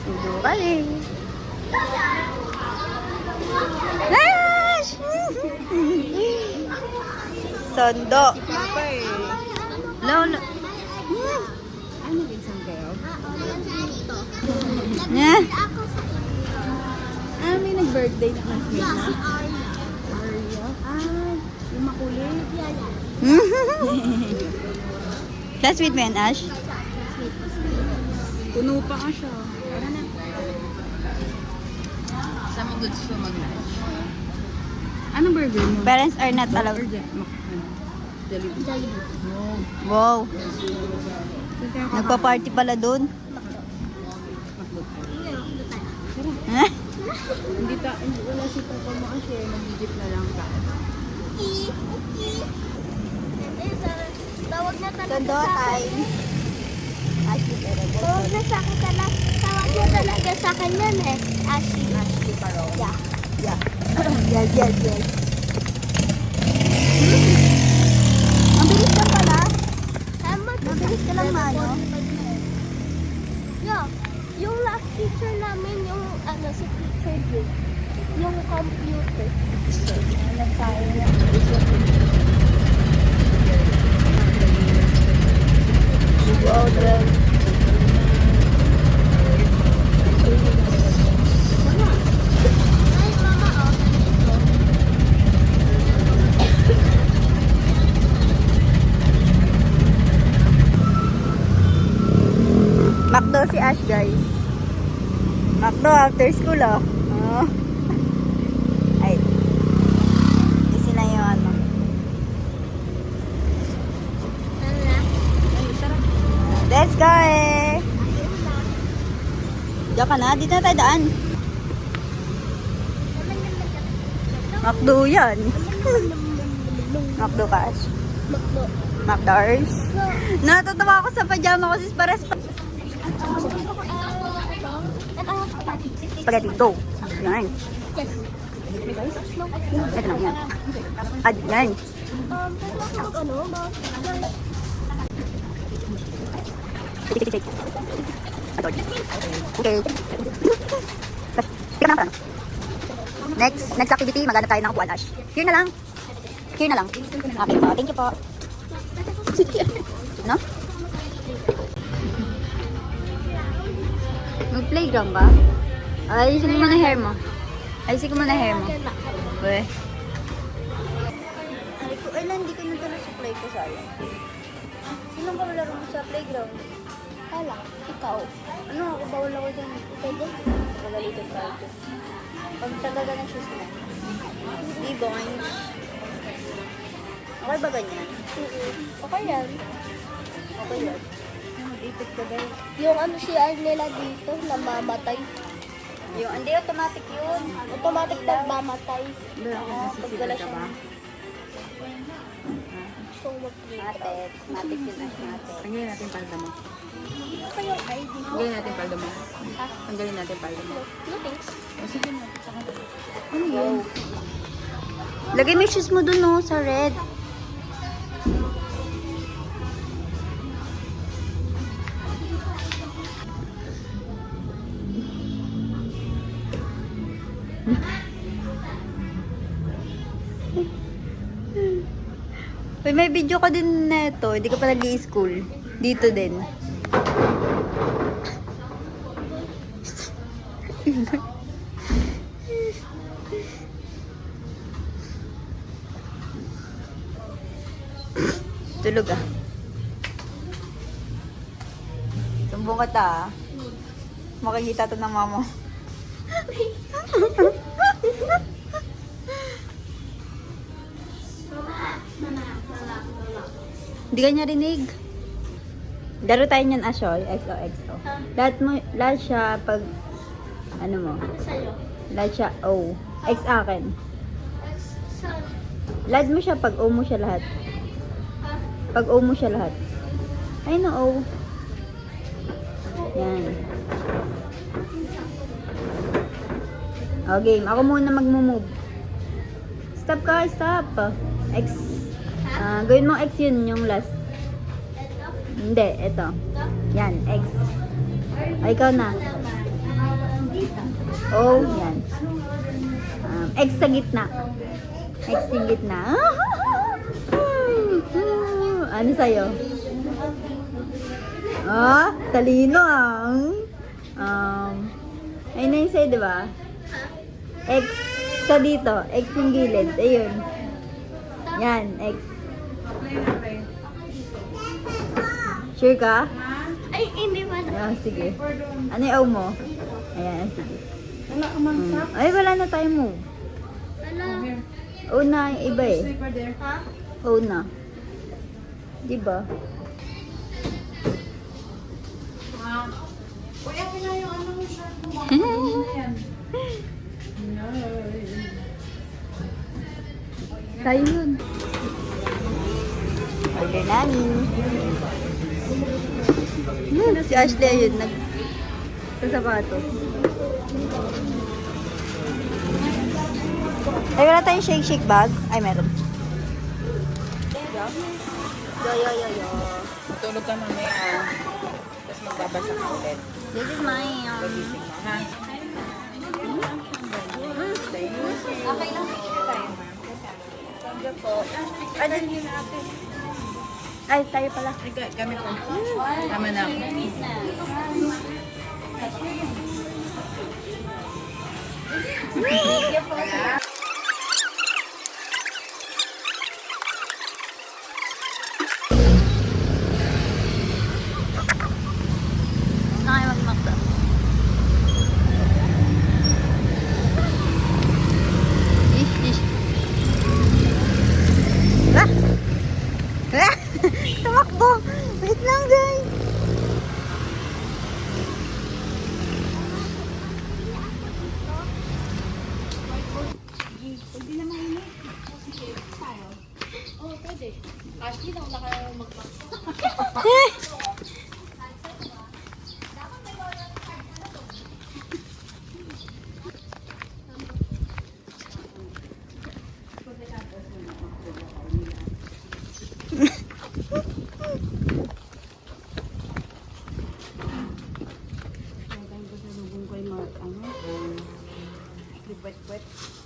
Udo kali. Ash! Sondo. Papa eh. Lolo. Ano exam kayo? Yeah. Ah, may nag-birthday na classmate na? Arya? Ah, yung makulit. Classmate mo yan, Ash? Puno pa ka siya. Tara na. Saan mo gusto mag-lunch? Anong burger mo? Parents are not allowed. Jollibee. Wow. Nagpa-party pala doon. Ha? Hindi wala si Papa mo kasi mag-jeep na lang ka. Tawag na talaga Sondo sa akin. time. Ashley Perez. Tawag na sa akin talaga. Tawag na talaga sa akin yan eh. Ashley. Ashley Parol. Yeah. Yeah. Yes. Mabilis lang pala. Mabilis ka lang, Mano. Yeah. Yung last teacher namin, yung ano, si teacher Jake. Yung computer. Wow, then. Ay, mama, oh. Macdo si Ash, guys. Macdo after school, oh. Oh. Ay. Kasi na yung ano. Ano na? Let's go eh. Diyan ka na. Dito na tayo daan. Macdo yan. Macdo ka, Ash. Makdo. Macdars. Natutuwa ako sa pajama ko sis pares pa. Spaghetti, go. Yan. Yes. Ito na, yan. Ad, yan. Ano? Tik. Ito. Okay. Tika na. Next activity, maghanap tayo ng upuan, Ash. Here na lang. Okay po, thank you po. No? Mag-playground ba? Ayusin mo muna hair mo. Uy. Ay ko, hindi ko natala sa play ko sayang. Sinong kamalaro mo sa playground? Hala, ikaw. Ano, ako bawal ako dyan. Pwede? Magalitin tayo dyan. Pag talaga ng shoes na. Hindi, boing. Okay ba ganyan? Okay yan. Okay yan. Mag-ipit ka guys. Yung ano CR nila dito, namamatay. Yung, hindi, automatic yun. Automatic nagmamatay. Oo, paggala siya. So, mag-play. Automatic yun, Ash, natin. Tanggalin natin palda mo. Ano pa yung ID mo? Tanggalin natin palda mo. Ah, Tanggalin natin palda mo. no thanks. O sige na. Ano yun? Lagay mo yung shoes mo dun, no, sa red. Uy, may video ka din neto. Hindi ka pa nag-i-school. Dito din. Tulog ah. Sumbong ka ta ah. Makikita to ng mama. Hindi ka niya rinig. Laro tayo niyan, Ashoy. XOXO. Lahat siya pag, ano mo? Sa'yo. Lahat siya O. X akin. Saan? Lahat mo siya pag O mo siya lahat. Pag O mo siya lahat. Ay no, O. Yan. O, game. Ako muna mag-move. Stop ka, stop. X. Gawin mo X yun, yung last. Ito? Hindi, ito. Ito? Yan, X. Ay, ikaw na. O, yan. X sa gitna. X sa gitna. Ano sa'yo? Talino ayun na yung sa'yo, diba? X sa dito. X yung gilid. Ayun. Yan, X. Sure ka? Ay, hindi pa. Sige. Ano yung O mo? Ayan, sige. Wala ka man sa. Ay, wala na tayo move. Ano? O na, yung iba eh. Sleeper there. Ha? O na. Diba? Uy, akin na yung ano yung shirt mo. Ano yan? Tayo yun. Order namin. Si Ashley ayun, sa sapato. Ay, wala tayong shake bag? Ay, meron. Yo. Matulog ka mamaya. Tapos magbabasa ka ulit. This is my, Pagising mo, ha? Okay lang. ay, tayo pala. Kami po. Tama na. Saan kayo mag-makta? Ish. Tumakbo! Wait lang, guys! Oh, pwede. Ashley, nauna ka mag-max. Kaya ko sa lubong ko yung mga ano. Wet.